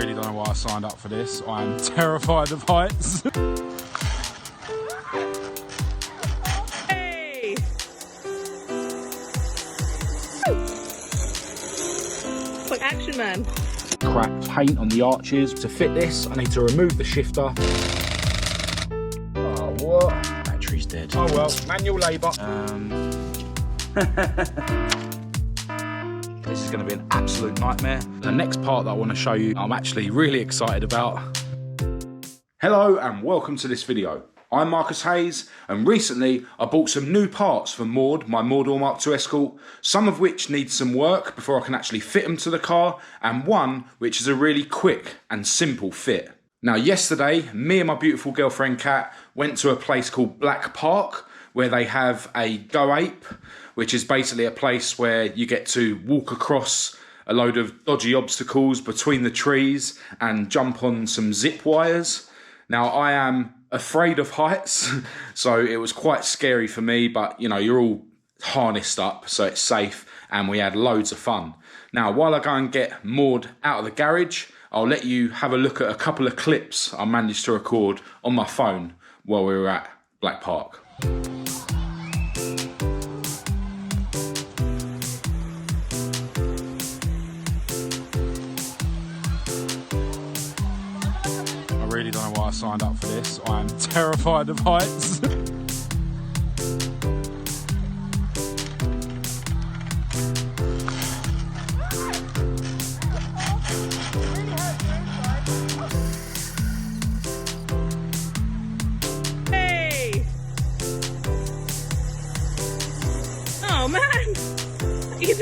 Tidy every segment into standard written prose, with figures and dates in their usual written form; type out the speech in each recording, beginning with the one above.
really don't know why I signed up for this. I am terrified of heights. Hey! Like Action Man. Cracked paint on the arches. To fit this, I need to remove the shifter. Oh, what? Battery's dead. Oh well, manual labour. This is going to be an absolute nightmare. The next part that I want to show you, I'm actually really excited about. Hello and welcome to this video. I'm Marcus Hayes, and recently I bought some new parts for Maud, my Mordor Mark II Escort, some of which need some work before I can actually fit them to the car, and one which is a really quick and simple fit. Now yesterday, me and my beautiful girlfriend Kat went to a place called Black Park, where they have a Go Ape, which is basically a place where you get to walk across a load of dodgy obstacles between the trees and jump on some zip wires. Now I am afraid of heights, so it was quite scary for me, but you know, you're all harnessed up, so it's safe, and we had loads of fun. Now, while I go and get Maud out of the garage, I'll let you have a look at a couple of clips I managed to record on my phone while we were at Black Park. I really don't know why I signed up for this. I am terrified of heights. Hey! Oh man! He's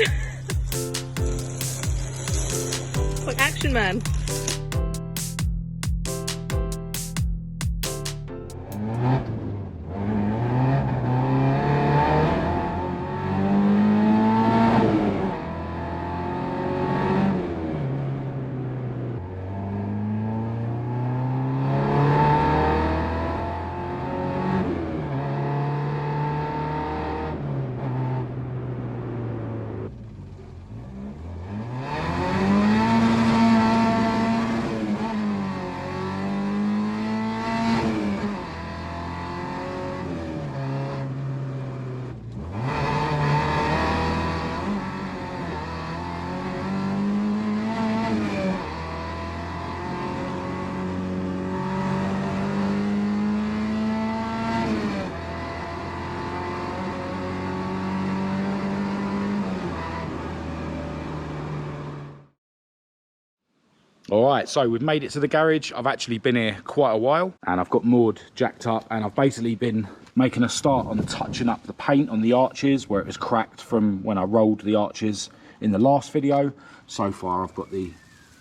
like Action Man. All right, so we've made it to the garage. I've actually been here quite a while, and I've got Maud jacked up, and I've basically been making a start on touching up the paint on the arches where it was cracked from when I rolled the arches in the last video. So far, I've got the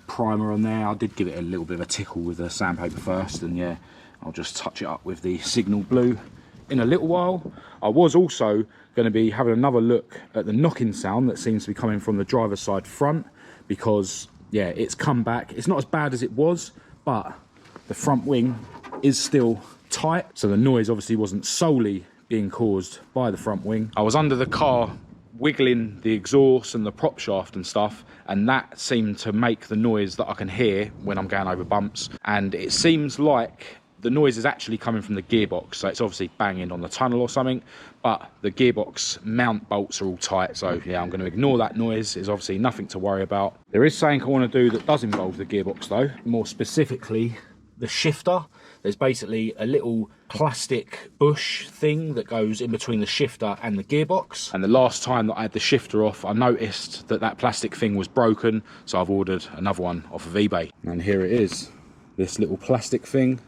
primer on there. I did give it a little bit of a tickle with the sandpaper first, and yeah, I'll just touch it up with the Signal Blue in a little while. I was also going to be having another look at the knocking sound that seems to be coming from the driver's side front, because yeah, it's come back. It's not as bad as it was, but the front wing is still tight. So the noise obviously wasn't solely being caused by the front wing. I was under the car wiggling the exhaust and the prop shaft and stuff, and that seemed to make the noise that I can hear when I'm going over bumps. And it seems like the noise is actually coming from the gearbox, so it's obviously banging on the tunnel or something, but the gearbox mount bolts are all tight, so yeah, I'm going to ignore that noise. There's obviously nothing to worry about. There is something I want to do that does involve the gearbox though, more specifically the shifter. There's basically a little plastic bush thing that goes in between the shifter and the gearbox, and the last time that I had the shifter off, I noticed that that plastic thing was broken, so I've ordered another one off of eBay, and here it is, this little plastic thing.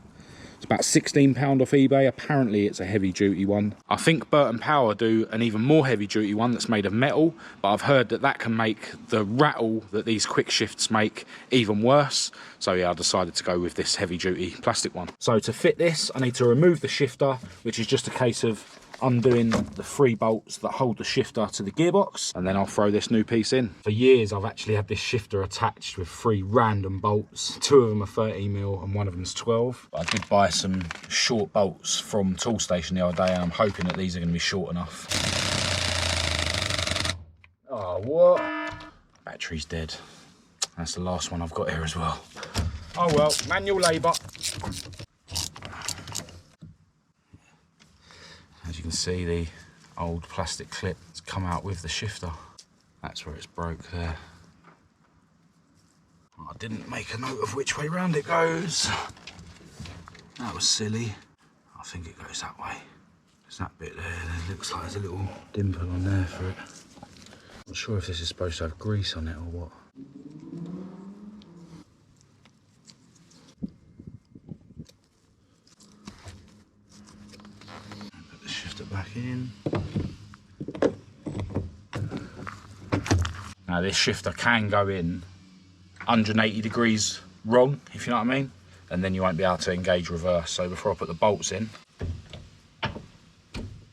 It's about £16 off eBay. Apparently it's a heavy duty one. I think Burton Power do an even more heavy duty one that's made of metal, but I've heard that that can make the rattle that these quick shifts make even worse. So yeah, I decided to go with this heavy duty plastic one. So to fit this, I need to remove the shifter, which is just a case of undoing the 3 bolts that hold the shifter to the gearbox, and then I'll throw this new piece in. For years I've actually had this shifter attached with 3 random bolts. 2 of them are 13mm and 1 of them's 12. But I did buy some short bolts from Toolstation the other day, and I'm hoping that these are going to be short enough. Oh, what? Battery's dead. That's the last one I've got here as well. Oh well, manual labour. As you can see, the old plastic clip has come out with the shifter. That's where it's broke there. I didn't make a note of which way round it goes. That was silly. I think it goes that way. There's that bit there, it looks like there's a little dimple on there for it. Not sure if this is supposed to have grease on it or what. Put the shifter back in. Now this shifter can go in 180 degrees wrong, if you know what I mean, and then you won't be able to engage reverse. So before I put the bolts in,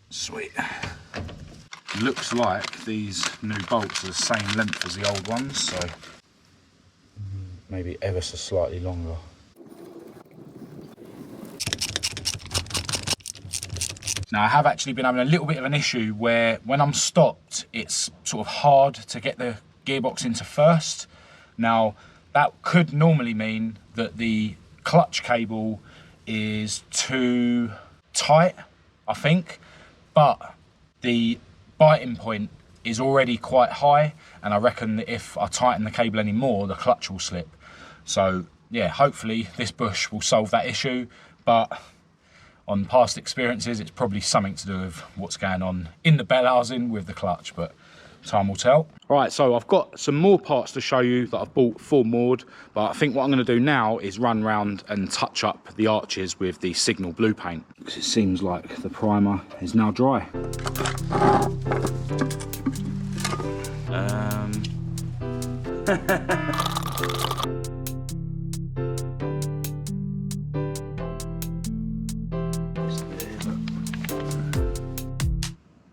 sweet. Looks like these new bolts are the same length as the old ones, so maybe ever so slightly longer. Now I have actually been having a little bit of an issue where when I'm stopped, it's sort of hard to get the gearbox into first. Now, that could normally mean that the clutch cable is too tight, I think, but the biting point is already quite high, and I reckon that if I tighten the cable any more, the clutch will slip. So, yeah, hopefully this bush will solve that issue, but on past experiences, it's probably something to do with what's going on in the bell housing with the clutch, but time will tell. Right, so I've got some more parts to show you that I've bought for Maud, but I think what I'm going to do now is run round and touch up the arches with the Signal blue paint, because it seems like the primer is now dry.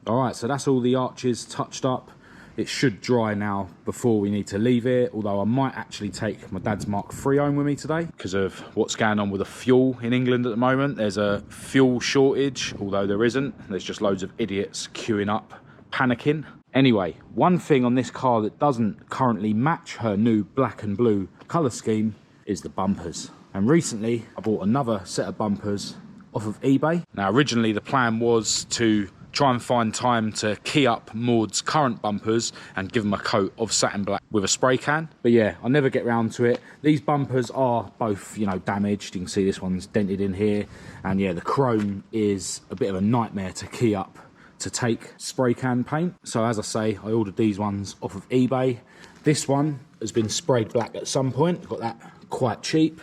All right, so that's all the arches touched up. It should dry now before we need to leave it, although I might actually take my dad's Mark III home with me today because of what's going on with the fuel in England at the moment. There's a fuel shortage, although there isn't. There's just loads of idiots queuing up, panicking. Anyway, one thing on this car that doesn't currently match her new black and blue colour scheme is the bumpers. And recently, I bought another set of bumpers off of eBay. Now, originally the plan was to try and find time to key up Maud's current bumpers and give them a coat of satin black with a spray can. But yeah, I'll never get round to it. These bumpers are both, you know, damaged. You can see this one's dented in here. And yeah, the chrome is a bit of a nightmare to key up to take spray can paint. So as I say, I ordered these ones off of eBay. This one has been sprayed black at some point. Got that quite cheap.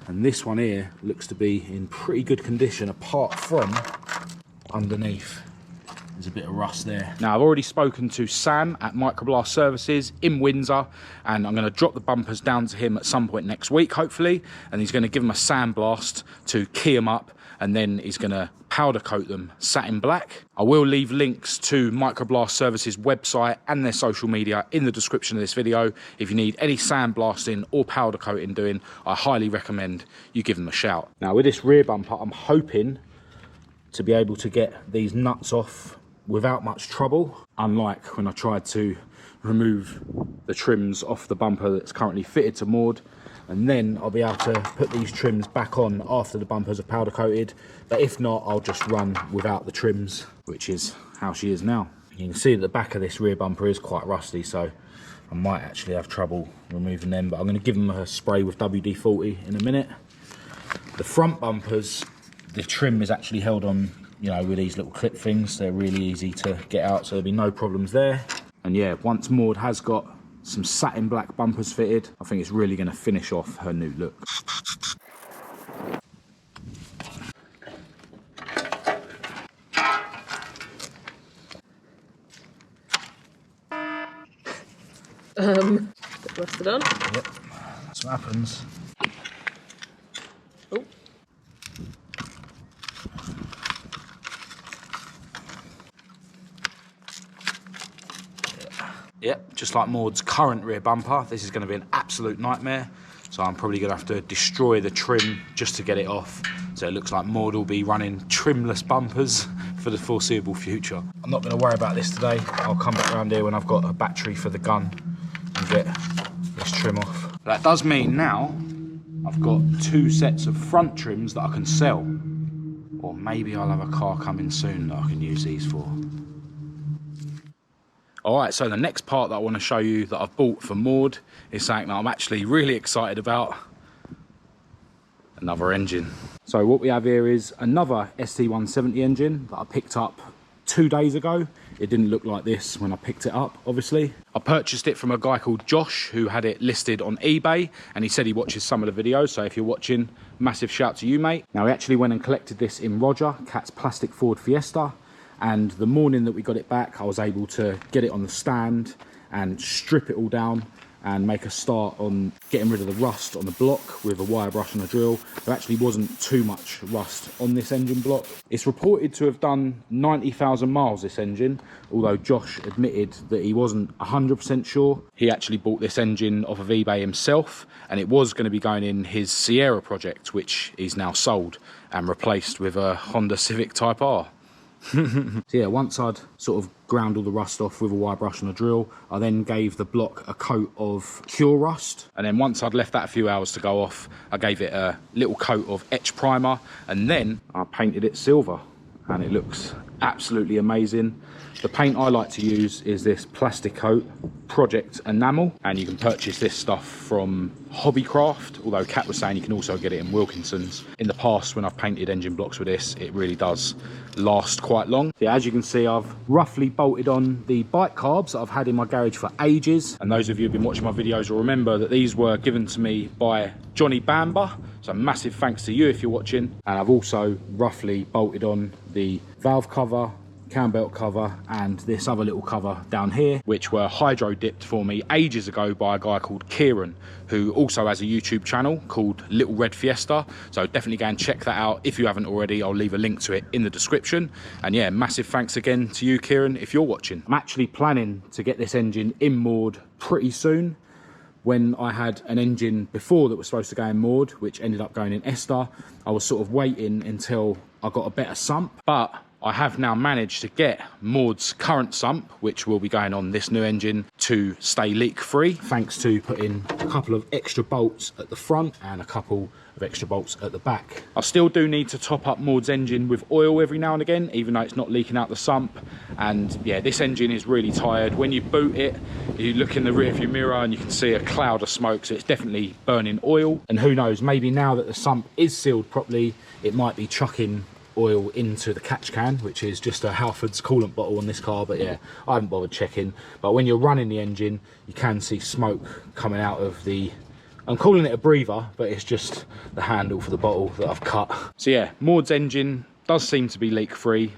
And this one here looks to be in pretty good condition apart from underneath. There's a bit of rust there. Now, I've already spoken to Sam at Microblast Services in Windsor, and I'm going to drop the bumpers down to him at some point next week, hopefully, and he's going to give them a sandblast to key them up, and then he's going to powder coat them satin black. I will leave links to Microblast Services website and their social media in the description of this video. If you need any sandblasting or powder coating doing, I highly recommend you give them a shout. Now, with this rear bumper, I'm hoping to be able to get these nuts off without much trouble, unlike when I tried to remove the trims off the bumper that's currently fitted to Maud, and then I'll be able to put these trims back on after the bumpers are powder coated. But if not, I'll just run without the trims, which is how she is now. You can see that the back of this rear bumper is quite rusty, so I might actually have trouble removing them, but I'm going to give them a spray with WD-40 in a minute. The front bumpers, the trim is actually held on, you know, with these little clip things. They're really easy to get out, so there'll be no problems there. And yeah, once Maud has got some satin black bumpers fitted, I think it's really going to finish off her new look. Bit rusted on. Yep, that's what happens. Oh. Yep, just like Maud's current rear bumper, this is going to be an absolute nightmare. So I'm probably going to have to destroy the trim just to get it off. So it looks like Maud will be running trimless bumpers for the foreseeable future. I'm not going to worry about this today. I'll come back around here when I've got a battery for the gun and get this trim off. That does mean now I've got 2 sets of front trims that I can sell. Or maybe I'll have a car coming soon that I can use these for. Alright, so the next part that I want to show you that I've bought for Maud is something that I'm actually really excited about. Another engine. So what we have here is another ST170 engine that I picked up 2 days ago. It didn't look like this when I picked it up, obviously. I purchased it from a guy called Josh who had it listed on eBay, and he said he watches some of the videos, so if you're watching, massive shout to you, mate. Now, we actually went and collected this in Roger, Cat's plastic Ford Fiesta, and the morning that we got it back, I was able to get it on the stand and strip it all down and make a start on getting rid of the rust on the block with a wire brush and a drill. There actually wasn't too much rust on this engine block. It's reported to have done 90,000 miles, this engine, although Josh admitted that he wasn't 100% sure. He actually bought this engine off of eBay himself, and it was going to be going in his Sierra project, which he's now sold and replaced with a Honda Civic Type R. So yeah, once I'd sort of ground all the rust off with a wire brush and a drill, I then gave the block a coat of Cure Rust, and then once I'd left that a few hours to go off, I gave it a little coat of etch primer, and then I painted it silver, and it looks absolutely amazing. The paint I like to use is this Plasticoat Project Enamel, and you can purchase this stuff from Hobbycraft, although Kat was saying you can also get it in Wilkinson's. In the past, when I've painted engine blocks with this, it really does last quite long. Yeah, as you can see, I've roughly bolted on the bike carbs that I've had in my garage for ages, and those of you who've been watching my videos will remember that these were given to me by Johnny Bamba, so massive thanks to you if you're watching. And I've also roughly bolted on the valve cover, cam belt cover, and this other little cover down here, which were hydro dipped for me ages ago by a guy called Kieran, who also has a YouTube channel called Little Red Fiesta, so definitely go and check that out if you haven't already. I'll leave a link to it in the description. And yeah, massive thanks again to you, Kieran, if you're watching. I'm actually planning to get this engine in Maud pretty soon. When I had an engine before that was supposed to go in Maud, which ended up going in Esther, I was sort of waiting until I got a better sump, but I have now managed to get Maud's current sump, which will be going on this new engine, to stay leak free, thanks to putting a couple of extra bolts at the front and a couple of extra bolts at the back. I still do need to top up Maud's engine with oil every now and again, even though it's not leaking out the sump. And yeah, this engine is really tired. When you boot it, you look in the rear view mirror and you can see a cloud of smoke, so it's definitely burning oil. And who knows, maybe now that the sump is sealed properly, it might be chucking oil into the catch can, which is just a Halford's coolant bottle on this car. But yeah, I haven't bothered checking. But when you're running the engine, you can see smoke coming out of the, I'm calling it a breather, but it's just the handle for the bottle that I've cut. So yeah, Maud's engine does seem to be leak free,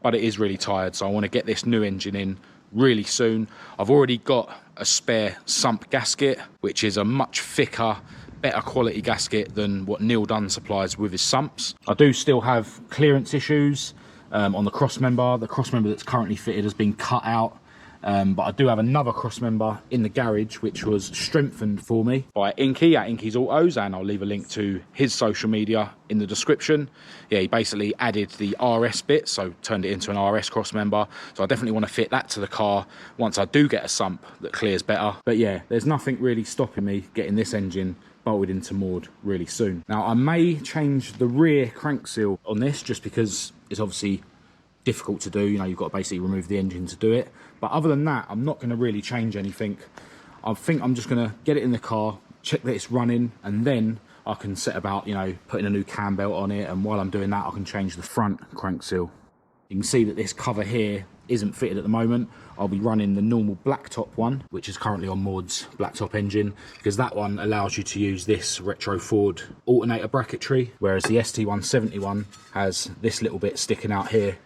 but it is really tired, so I want to get this new engine in really soon. I've already got a spare sump gasket, which is a much thicker, better quality gasket than what Neil Dunn supplies with his sumps. I do still have clearance issues on the cross member. The cross member that's currently fitted has been cut out, but I do have another cross member in the garage which was strengthened for me by Inky at Inky's Autos, and I'll leave a link to his social media in the description. Yeah, he basically added the RS bit, so turned it into an RS cross member, so I definitely want to fit that to the car once I do get a sump that clears better. But yeah, there's nothing really stopping me getting this engine bolted into Maud really soon. Now, I may change the rear crank seal on this just because it's obviously difficult to do. You know, you've got to basically remove the engine to do it. But other than that, I'm not going to really change anything. I think I'm just going to get it in the car, check that it's running, and then I can set about, you know, putting a new cam belt on it. And while I'm doing that, I can change the front crank seal. You can see that this cover here isn't fitted at the moment. I'll be running the normal blacktop one, which is currently on Maud's blacktop engine, because that one allows you to use this retro Ford alternator bracketry, whereas the ST170 one has this little bit sticking out here,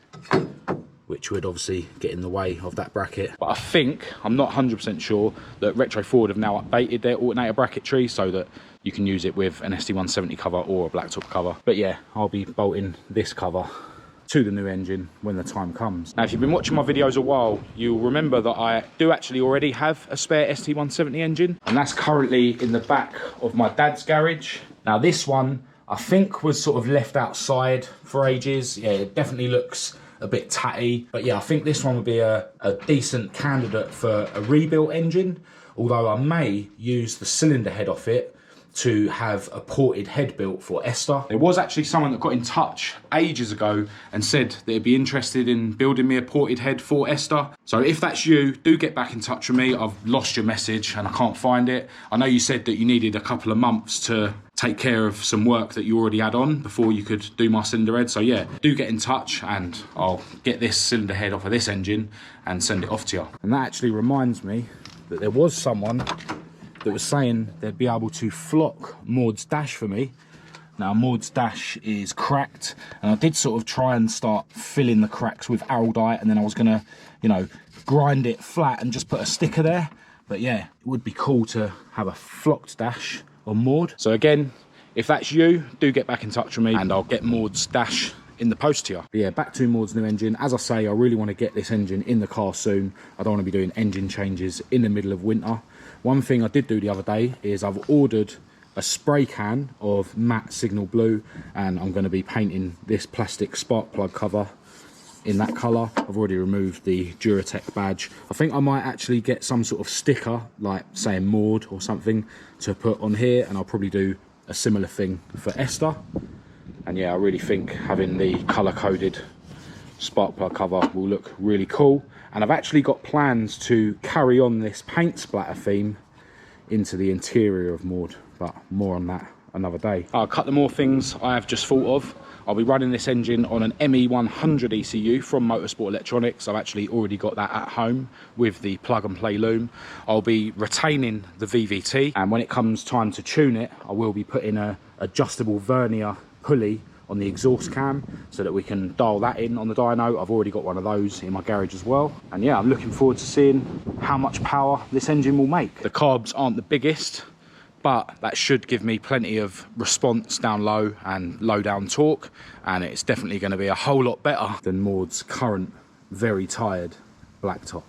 which would obviously get in the way of that bracket. But I think, I'm not 100% sure, that Retro Ford have now updated their alternator bracketry so that you can use it with an ST170 cover or a blacktop cover. But yeah, I'll be bolting this cover to the new engine when the time comes. Now, if you've been watching my videos a while, you'll remember that I do actually already have a spare ST170 engine, and that's currently in the back of my dad's garage. Now, this one, I think, was sort of left outside for ages. Yeah, it definitely looks a bit tatty, but yeah, I think this one would be a decent candidate for a rebuilt engine, although I may use the cylinder head off it to have a ported head built for Esther. There was actually someone that got in touch ages ago and said they'd be interested in building me a ported head for Esther. So if that's you, do get back in touch with me. I've lost your message and I can't find it. I know you said that you needed a couple of months to take care of some work that you already had on before you could do my cylinder head. So yeah, do get in touch and I'll get this cylinder head off of this engine and send it off to you. And that actually reminds me that there was someone that was saying they'd be able to flock Maud's dash for me. Now Maud's dash is cracked and I did sort of try and start filling the cracks with Araldite, and then I was gonna, you know, grind it flat and just put a sticker there. But yeah, it would be cool to have a flocked dash on Maud. So again, if that's you, do get back in touch with me and I'll get Maud's dash in the post to you. But yeah, back to Maud's new engine. As I say, I really want to get this engine in the car soon. I don't want to be doing engine changes in the middle of winter. One thing I did do the other day is I've ordered a spray can of matte signal blue, and I'm going to be painting this plastic spark plug cover in that colour. I've already removed the Duratec badge. I think I might actually get some sort of sticker, like saying Maud or something, to put on here, and I'll probably do a similar thing for Esther. And yeah, I really think having the colour-coded spark plug cover will look really cool. And I've actually got plans to carry on this paint splatter theme into the interior of Maud, but more on that another day. A couple of more things I have just thought of. I'll be running this engine on an ME100 ECU from Motorsport Electronics. I've actually already got that at home with the plug and play loom. I'll be retaining the VVT, and when it comes time to tune it, I will be putting a adjustable vernier pulley on the exhaust cam so that we can dial that in on the dyno. I've already got one of those in my garage as well. And yeah, I'm looking forward to seeing how much power this engine will make. The carbs aren't the biggest, but that should give me plenty of response down low and low down torque, and it's definitely going to be a whole lot better than Maud's current very tired blacktop.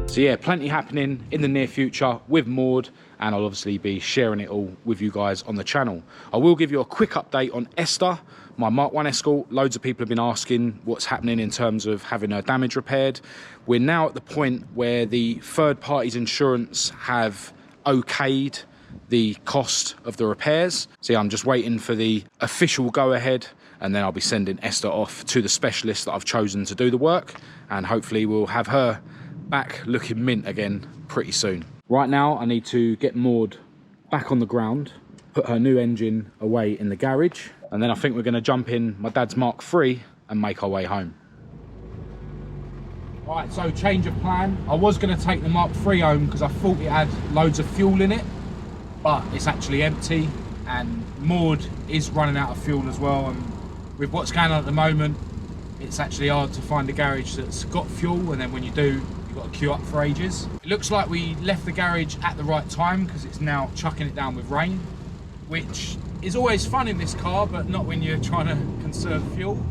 So yeah, plenty happening in the near future with Maud, and I'll obviously be sharing it all with you guys on the channel. I will give you a quick update on Esther, my Mark 1 Escort. Loads of people have been asking what's happening in terms of having her damage repaired. We're now at the point where the third party's insurance have okayed the cost of the repairs. So yeah, I'm just waiting for the official go ahead, and then I'll be sending Esther off to the specialist that I've chosen to do the work, and hopefully we'll have her back looking mint again pretty soon. Right now I need to get Maud back on the ground, put her new engine away in the garage, and then I think we're going to jump in my dad's Mark III and make our way home. Alright, so change of plan. I was going to take the Mark III home because I thought it had loads of fuel in it, but it's actually empty, and Maud is running out of fuel as well, and with what's going on at the moment, it's actually hard to find a garage that's got fuel, and then when you do, got to queue up for ages. It looks like we left the garage at the right time because it's now chucking it down with rain, which is always fun in this car, but not when you're trying to conserve fuel.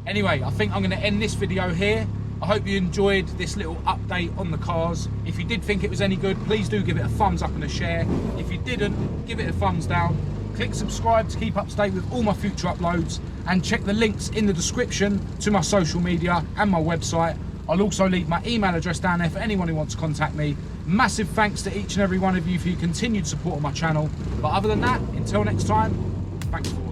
Anyway, I think I'm going to end this video here. I hope you enjoyed this little update on the cars. If you did think it was any good, please do give it a thumbs up and a share. If you didn't, give it a thumbs down. Click subscribe to keep up to date with all my future uploads, and check the links in the description to my social media and my website. I'll also leave my email address down there for anyone who wants to contact me. Massive thanks to each and every one of you for your continued support of my channel. But other than that, until next time, thanks for watching.